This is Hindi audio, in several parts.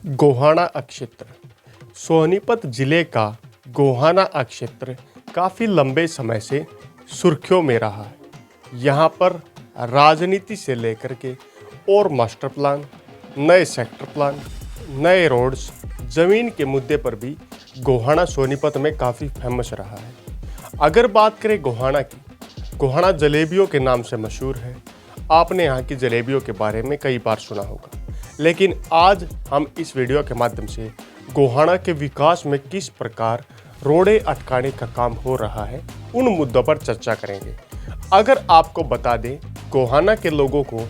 गोहाना अक्षेत्र सोनीपत जिले का गोहाना अक्षेत्र काफ़ी लंबे समय से सुर्खियों में रहा है। यहाँ पर राजनीति से लेकर के और मास्टर प्लान, नए सेक्टर प्लान, नए रोड्स, ज़मीन के मुद्दे पर भी गोहाना सोनीपत में काफ़ी फेमस रहा है। अगर बात करें गोहाना की, गोहाना जलेबियों के नाम से मशहूर है। आपने यहाँ की जलेबियों के बारे में कई बार सुना होगा, लेकिन आज हम इस वीडियो के माध्यम से गोहाना के विकास में किस प्रकार रोड़े अटकाने का काम हो रहा है उन मुद्दों पर चर्चा करेंगे। अगर आपको बता दें, गोहाना के लोगों को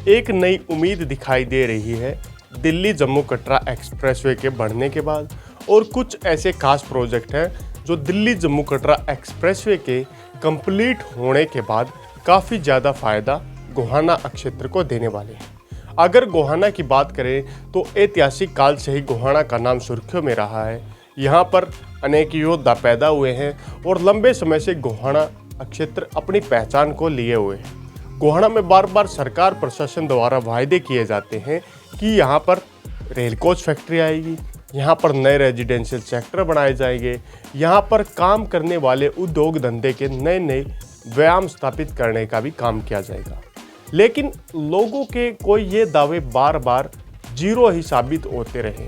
एक नई उम्मीद दिखाई दे रही है दिल्ली जम्मू कटरा एक्सप्रेसवे के बढ़ने के बाद, और कुछ ऐसे खास प्रोजेक्ट हैं जो दिल्ली जम्मू कटरा एक्सप्रेसवे के कंप्लीट होने के बाद काफ़ी ज़्यादा फ़ायदा गोहाना अक्षेत्र को देने वाले हैं। अगर गोहाना की बात करें तो ऐतिहासिक काल से ही गोहाना का नाम सुर्खियों में रहा है। यहाँ पर अनेक योद्धा पैदा हुए हैं और लंबे समय से गोहाना अक्षेत्र अपनी पहचान को लिए हुए हैं। गोहाना में बार बार सरकार प्रशासन द्वारा वायदे किए जाते हैं कि यहाँ पर रेल कोच फैक्ट्री आएगी, यहाँ पर नए रेजिडेंशियल सेक्टर बनाए जाएंगे, यहाँ पर काम करने वाले उद्योग धंधे के नए नए व्यायाम स्थापित करने का भी काम किया जाएगा। लेकिन लोगों के कोई ये दावे बार बार जीरो ही साबित होते रहे,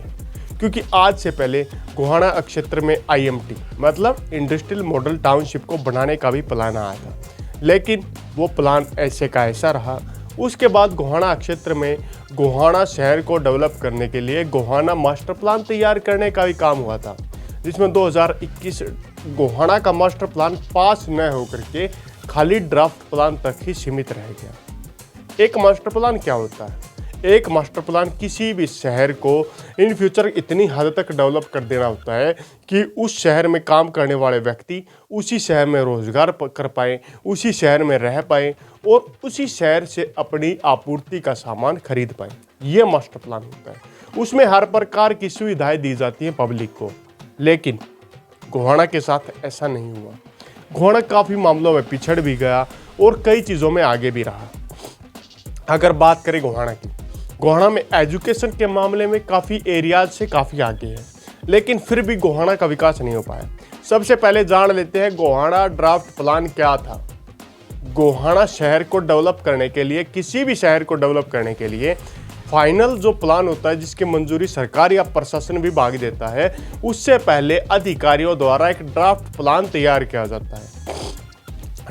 क्योंकि आज से पहले गोहाना अक्षेत्र में IMT मतलब इंडस्ट्रियल मॉडल टाउनशिप को बनाने का भी प्लान आया था, लेकिन वो प्लान ऐसे का ऐसा रहा। उसके बाद गोहाना क्षेत्र में गोहाना शहर को डेवलप करने के लिए गोहाना मास्टर प्लान तैयार करने का भी काम हुआ था, जिसमें 2021 गोहाना का मास्टर प्लान पास न होकर के खाली ड्राफ्ट प्लान तक ही सीमित रह गया। एक मास्टर प्लान क्या होता है? एक मास्टर प्लान किसी भी शहर को इन फ्यूचर इतनी हद तक डेवलप कर देना होता है कि उस शहर में काम करने वाले व्यक्ति उसी शहर में रोजगार कर पाएँ, उसी शहर में रह पाएँ और उसी शहर से अपनी आपूर्ति का सामान खरीद पाएँ। ये मास्टर प्लान होता है। उसमें हर प्रकार की सुविधाएं दी जाती हैं पब्लिक को, लेकिन गोहाना के साथ ऐसा नहीं हुआ। गोहाना काफ़ी मामलों में पिछड़ भी गया और कई चीज़ों में आगे भी रहा। अगर बात करें गोहाना की, गोहाना में एजुकेशन के मामले में काफ़ी एरियाज से काफ़ी आगे है, लेकिन फिर भी गोहाना का विकास नहीं हो पाया। सबसे पहले जान लेते हैं गोहाना ड्राफ्ट प्लान क्या था। गोहाना शहर को डेवलप करने के लिए, किसी भी शहर को डेवलप करने के लिए फाइनल जो प्लान होता है जिसकी मंजूरी सरकार या प्रशासन विभाग देता है, उससे पहले अधिकारियों द्वारा एक ड्राफ्ट प्लान तैयार किया जाता है।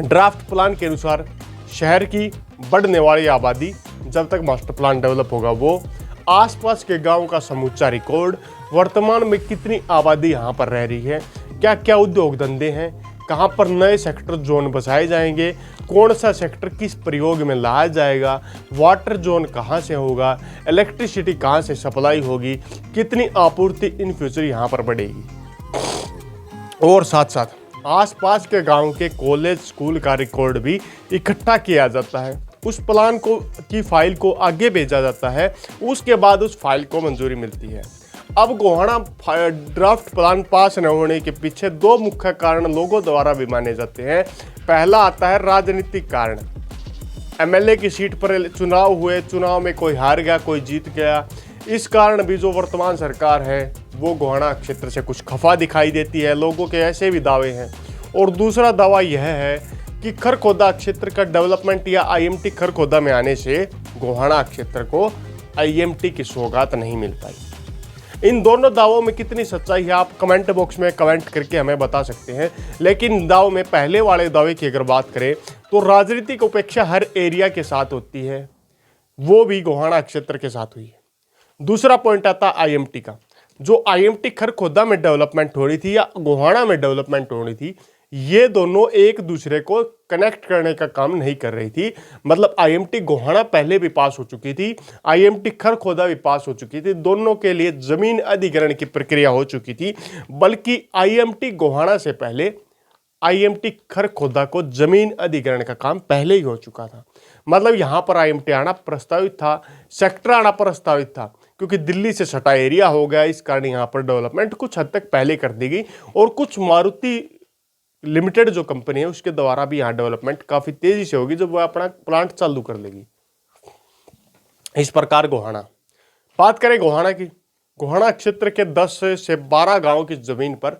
ड्राफ्ट प्लान के अनुसार शहर की बढ़ने वाली आबादी जब तक मास्टर प्लान डेवलप होगा, वो आसपास के गांव का समूचा रिकॉर्ड, वर्तमान में कितनी आबादी यहाँ पर रह रही है, क्या क्या उद्योग धंधे हैं, कहाँ पर नए सेक्टर जोन बसाए जाएंगे, कौन सा सेक्टर किस प्रयोग में लाया जाएगा, वाटर जोन कहाँ से होगा, इलेक्ट्रिसिटी कहाँ से सप्लाई होगी, कितनी आपूर्ति इन फ्यूचर यहाँ पर बढ़ेगी, और साथ साथ आसपास के गांव के कॉलेज स्कूल का रिकॉर्ड भी इकट्ठा किया जाता है। उस प्लान को की फाइल को आगे भेजा जाता है, उसके बाद उस फाइल को मंजूरी मिलती है। अब गोहाना ड्राफ्ट प्लान पास न होने के पीछे दो मुख्य कारण लोगों द्वारा भी माने जाते हैं। पहला आता है राजनीतिक कारण। MLA की सीट पर चुनाव हुए, चुनाव में कोई हार गया, कोई जीत गया। इस कारण भी जो वर्तमान सरकार है वो गोहाना क्षेत्र से कुछ खफा दिखाई देती है। लोगों के ऐसे भी दावे हैं। और दूसरा दावा यह है कि खरखोदा क्षेत्र का डेवलपमेंट या IMT खरखोदा में आने से गोहाना क्षेत्र को IMT की सौगात नहीं मिल पाई। इन दोनों दावों में कितनी सच्चाई है आप कमेंट बॉक्स में कमेंट करके हमें बता सकते हैं। लेकिन दाव में पहले वाले दावे की अगर बात करें तो राजनीतिक उपेक्षा हर एरिया के साथ होती है, वो भी गोहाना क्षेत्र के साथ हुई है। दूसरा पॉइंट आता है IMT का। जो IMT खरखोदा में डेवलपमेंट हो रही थी या गोहाना में डेवलपमेंट हो रही थी, ये दोनों एक दूसरे को कनेक्ट करने का काम नहीं कर रही थी। मतलब IMT गोहाना पहले भी पास हो चुकी थी, IMT खरखोदा भी पास हो चुकी थी, दोनों के लिए जमीन अधिग्रहण की प्रक्रिया हो चुकी थी। बल्कि IMT गोहाना से पहले IMT खरखोदा को जमीन अधिग्रहण का काम पहले ही हो चुका था। मतलब यहाँ पर IMT आना प्रस्तावित था, सेक्टर आना प्रस्तावित था, क्योंकि दिल्ली से सटा एरिया हो गया, इस कारण यहाँ पर डेवलपमेंट कुछ हद तक पहले कर दी गई। और कुछ मारुति लिमिटेड जो कंपनी है उसके द्वारा भी यहाँ डेवलपमेंट काफ़ी तेज़ी से होगी जब वह अपना प्लांट चालू कर लेगी। इस प्रकार गोहाना, बात करें गोहाना की गोहाना क्षेत्र के 10 से 12 गांव की जमीन पर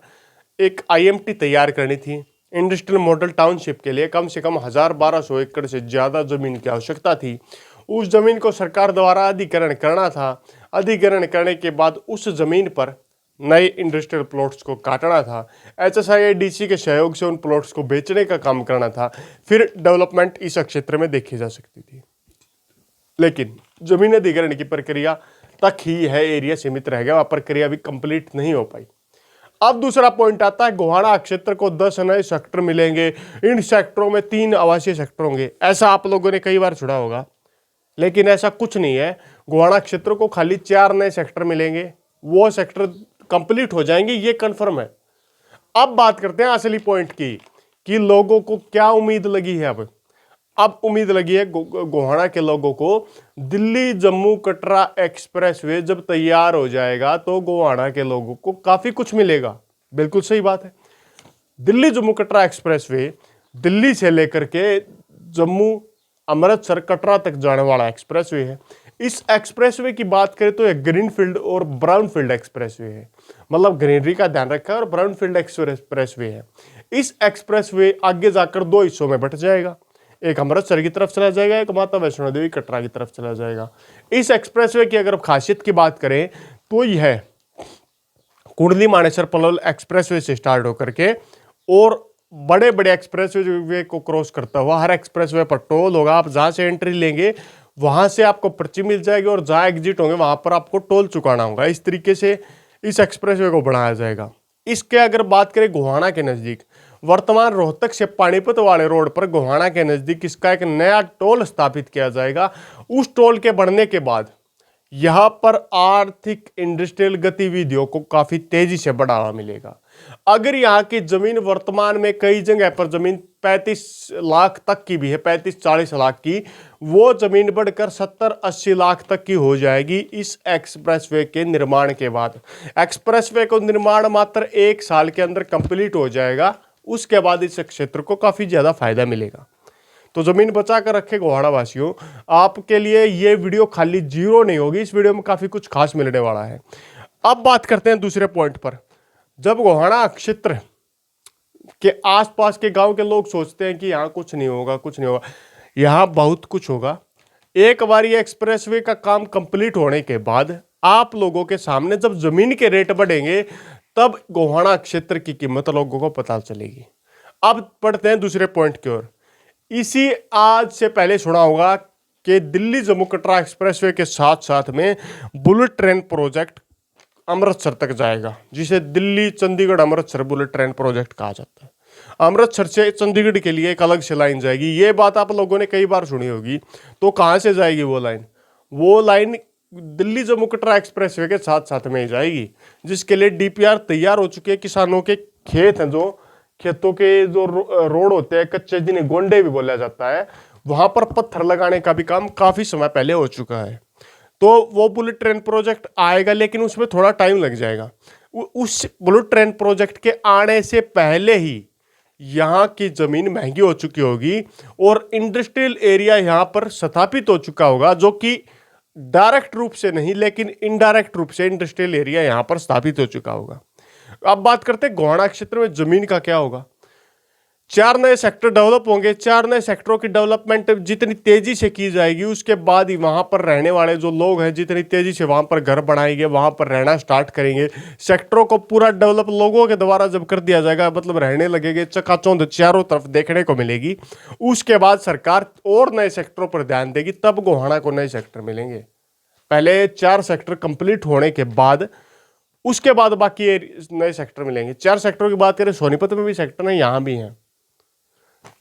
एक आईएमटी तैयार करनी थी। इंडस्ट्रियल मॉडल टाउनशिप के लिए कम से कम 1200 एकड़ से ज्यादा जमीन की आवश्यकता थी। उस जमीन को सरकार द्वारा अधिग्रहण करना था। अधिग्रहण करने के बाद उस जमीन पर नए इंडस्ट्रियल प्लॉट्स को काटना था। HSIIDC के सहयोग से उन प्लॉट्स को बेचने का काम करना था। फिर डेवलपमेंट इस क्षेत्र में देखी जा सकती थी। लेकिन जमीन अधिग्रहण की प्रक्रिया तक ही है एरिया सीमित रह गया, वह प्रक्रिया भी कंप्लीट नहीं हो पाई। अब दूसरा पॉइंट आता है, गोहाना क्षेत्र को 10 नए सेक्टर मिलेंगे। इन सेक्टरों में 3 आवासीय सेक्टर होंगे। ऐसा आप लोगों ने कई बार सुना होगा, लेकिन ऐसा कुछ नहीं है। गोहाना क्षेत्र को खाली 4 नए सेक्टर मिलेंगे, वो सेक्टर कंप्लीट हो जाएंगे, ये कंफर्म है। अब बात करते हैं असली पॉइंट की कि लोगों को क्या उम्मीद लगी है। अब उम्मीद लगी है गोहाना के लोगों को, दिल्ली जम्मू कटरा एक्सप्रेसवे जब तैयार हो जाएगा तो गोहाना के लोगों को काफी कुछ मिलेगा। बिल्कुल सही बात है। दिल्ली जम्मू कटरा एक्सप्रेसवे दिल्ली से लेकर के जम्मू अमृतसर कटरा तक जाने वाला एक्सप्रेसवे है। इस एक्सप्रेसवे की बात करें तो यह ग्रीनफील्ड और ब्राउनफील्ड एक्सप्रेसवे है, मतलब ग्रीनरी का ध्यान रखा है, और ब्राउनफील्ड एक्सप्रेसवे है। इस एक्सप्रेसवे आगे जाकर 2 हिस्सों में बट जाएगा। एक अमृतसर की तरफ चला जाएगा, एक माता वैष्णो देवी कटरा की तरफ चला जाएगा। इस एक्सप्रेसवे की अगर खासियत की बात करें तो यह कुंडली मानेसर पलवल एक्सप्रेसवे से स्टार्ट होकर के और बड़े बड़े एक्सप्रेसवे को क्रॉस करता हुआ, हर एक्सप्रेसवे पर टोल होगा। आप जहां से एंट्री लेंगे वहां से आपको पर्ची मिल जाएगी और जहां एग्जिट होंगे वहां पर आपको टोल चुकाना होगा। इस तरीके से इस एक्सप्रेसवे को बढ़ाया जाएगा। इसके अगर बात करें गोहाना के नजदीक, वर्तमान रोहतक से पानीपत वाले रोड पर गोहाना के नजदीक इसका एक नया टोल स्थापित किया जाएगा। उस टोल के बढ़ने के बाद यहां पर आर्थिक इंडस्ट्रियल गतिविधियों को काफी तेजी से बढ़ावा मिलेगा। अगर यहाँ की जमीन वर्तमान में कई जगह पर जमीन 35 लाख तक की भी है, 35-40 लाख की, वो जमीन बढ़कर 70-80 लाख तक की हो जाएगी इस एक्सप्रेसवे के निर्माण के बाद। एक्सप्रेसवे को निर्माण मात्र 1 साल के अंदर कंप्लीट हो जाएगा। उसके बाद इस क्षेत्र को काफी ज्यादा फायदा मिलेगा। तो जमीन बचा कर रखे गोहाना वासियों, आपके लिए ये वीडियो खाली जीरो नहीं होगी, इस वीडियो में काफी कुछ खास मिलने वाला है। अब बात करते हैं दूसरे पॉइंट पर। जब गोहाना क्षेत्र के आसपास के गांव के लोग सोचते हैं कि यहाँ कुछ नहीं होगा, कुछ नहीं होगा, यहाँ बहुत कुछ होगा। एक बार ये एक्सप्रेसवे का काम कंप्लीट होने के बाद आप लोगों के सामने जब जमीन के रेट बढ़ेंगे तब गोहाना क्षेत्र की कीमत लोगों को पता चलेगी। अब पढ़ते हैं दूसरे पॉइंट की ओर। इसी आज से पहले सुना होगा कि दिल्ली जम्मू कटरा एक्सप्रेसवे के साथ साथ में बुलेट ट्रेन प्रोजेक्ट अमृतसर तक जाएगा, जिसे Delhi Chandigarh Amritsar bullet train project कहा जाता है। अमृतसर से चंडीगढ़ के लिए एक अलग से लाइन जाएगी। ये बात आप लोगों ने कई बार सुनी होगी। तो कहाँ से जाएगी वो लाइन? वो लाइन दिल्ली जम्मू कटरा एक्सप्रेसवे के साथ साथ में ही जाएगी, जिसके लिए DPR तैयार हो चुके हैं। किसानों के खेत हैं, जो खेतों के जो रोड होते हैं कच्चे, जिन्हें गोंडे भी बोला जाता है, वहां पर पत्थर लगाने का भी काम काफी समय पहले हो चुका है। तो वो बुलेट ट्रेन प्रोजेक्ट आएगा, लेकिन उसमें थोड़ा टाइम लग जाएगा। उस बुलेट ट्रेन प्रोजेक्ट के आने से पहले ही यहाँ की जमीन महंगी हो चुकी होगी और इंडस्ट्रियल एरिया यहाँ पर स्थापित हो चुका होगा, जो कि डायरेक्ट रूप से नहीं लेकिन इनडायरेक्ट रूप से इंडस्ट्रियल एरिया यहाँ पर स्थापित हो चुका होगा। अब बात करते हैं गोहाना क्षेत्र में जमीन का क्या होगा। 4 नए सेक्टर डेवलप होंगे। 4 नए सेक्टरों की डेवलपमेंट जितनी तेजी से की जाएगी, उसके बाद ही वहां पर रहने वाले जो लोग हैं जितनी तेजी से वहां पर घर बनाएंगे, वहां पर रहना स्टार्ट करेंगे। सेक्टरों को पूरा डेवलप लोगों के द्वारा जब कर दिया जाएगा, मतलब रहने लगेंगे, चकाचौंध चारों तरफ देखने को मिलेगी। उसके बाद सरकार और नए सेक्टरों पर ध्यान देगी, तब गोहाना को नए सेक्टर मिलेंगे। पहले 4 सेक्टर कंप्लीट होने के बाद उसके बाद बाकी नए सेक्टर मिलेंगे। 4 सेक्टरों की बात करें, सोनीपत में भी सेक्टर है, यहां भी है।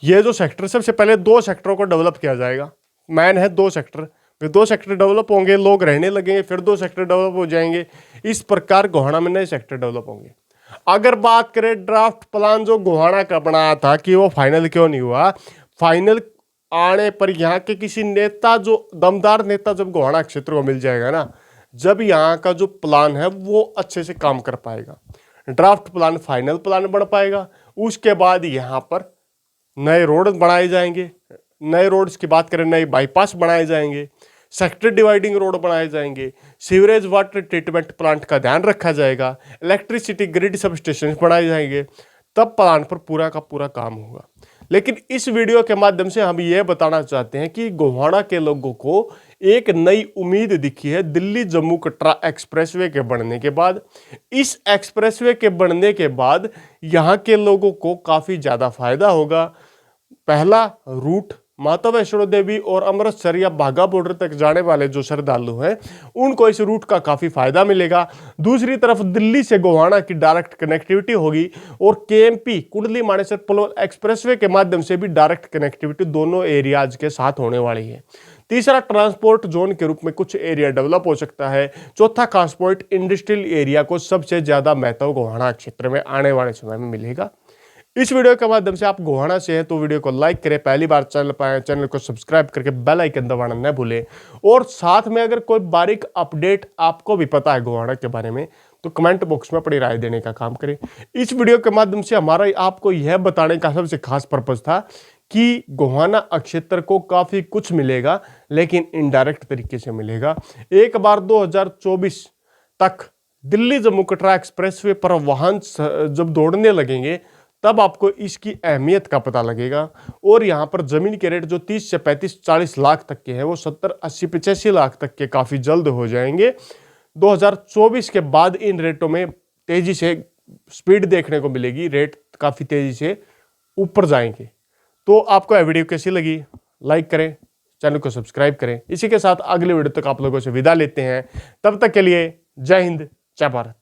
ये जो सेक्टर, सबसे पहले 2 सेक्टरों को डेवलप किया जाएगा। मैन है 2 सेक्टर, फिर 2 सेक्टर डेवलप होंगे, लोग रहने लगेंगे, फिर 2 सेक्टर डेवलप हो जाएंगे। इस प्रकार गोहाना में नए सेक्टर डेवलप होंगे। अगर बात करें ड्राफ्ट प्लान जो गोहाना का बनाया था, कि वो फाइनल क्यों नहीं हुआ, फाइनल आने पर यहाँ के किसी नेता, जो दमदार नेता जब गोहाना क्षेत्र को मिल जाएगा ना, जब यहाँ का जो प्लान है वो अच्छे से काम कर पाएगा, ड्राफ्ट प्लान फाइनल प्लान बन पाएगा। उसके बाद यहाँ पर नए रोड बनाए जाएंगे। नए रोड्स की बात करें, नए बाईपास बनाए जाएंगे। सेक्टर डिवाइडिंग रोड बनाए जाएंगे, सीवरेज वाटर ट्रीटमेंट प्लांट का ध्यान रखा जाएगा, इलेक्ट्रिसिटी ग्रिड सब स्टेशन बनाए जाएंगे, तब प्लान पर पूरा का पूरा काम होगा। लेकिन इस वीडियो के माध्यम से हम ये बताना चाहते हैं कि गोहाना के लोगों को एक नई उम्मीद दिखी है दिल्ली जम्मू कटरा एक्सप्रेसवे के बनने के बाद। इस एक्सप्रेसवे के बनने के बाद यहाँ के लोगों को काफ़ी ज़्यादा फायदा होगा। पहला रूट माता वैष्णो देवी और अमृतसर या बाघा बॉर्डर तक जाने वाले जो श्रद्धालु हैं उनको इस रूट का काफ़ी फायदा मिलेगा। दूसरी तरफ दिल्ली से गोहाना की डायरेक्ट कनेक्टिविटी होगी और केएमपी कुंडली मानेसर पलवल एक्सप्रेसवे के माध्यम से भी डायरेक्ट कनेक्टिविटी दोनों एरियाज के साथ होने वाली है। तीसरा, ट्रांसपोर्ट जोन के रूप में कुछ एरिया डेवलप हो सकता है। चौथा, ट्रांसपोर्ट इंडस्ट्रियल एरिया को सबसे ज्यादा महत्व गोहाना क्षेत्र में आने वाले समय में मिलेगा। इस वीडियो के माध्यम से आप गोहाना से हैं तो वीडियो को लाइक करें, पहली बार चैनल पर आए चैनल को सब्सक्राइब करके बेल आइकन दबाना न भूलें, और साथ में अगर कोई बारीक अपडेट आपको भी पता है गोहाना के बारे में तो कमेंट बॉक्स में अपनी राय देने का काम करें। इस वीडियो के माध्यम से हमारा आपको यह बताने का सबसे खास पर्पज था कि गोहाना क्षेत्र को काफी कुछ मिलेगा, लेकिन इनडायरेक्ट तरीके से मिलेगा। एक बार 2024 तक दिल्ली जम्मू कटरा एक्सप्रेसवे पर वाहन जब दौड़ने लगेंगे तब आपको इसकी अहमियत का पता लगेगा। और यहाँ पर जमीन के रेट जो 30 से 35-40 लाख तक के हैं वो 70-80-85 लाख तक के काफ़ी जल्द हो जाएंगे। 2024 के बाद इन रेटों में तेज़ी से स्पीड देखने को मिलेगी, रेट काफ़ी तेज़ी से ऊपर जाएंगे। तो आपको यह वीडियो कैसी लगी, लाइक करें, चैनल को सब्सक्राइब करें। इसी के साथ अगले वीडियो तक आप लोगों से विदा लेते हैं। तब तक के लिए जय हिंद, जय भारत।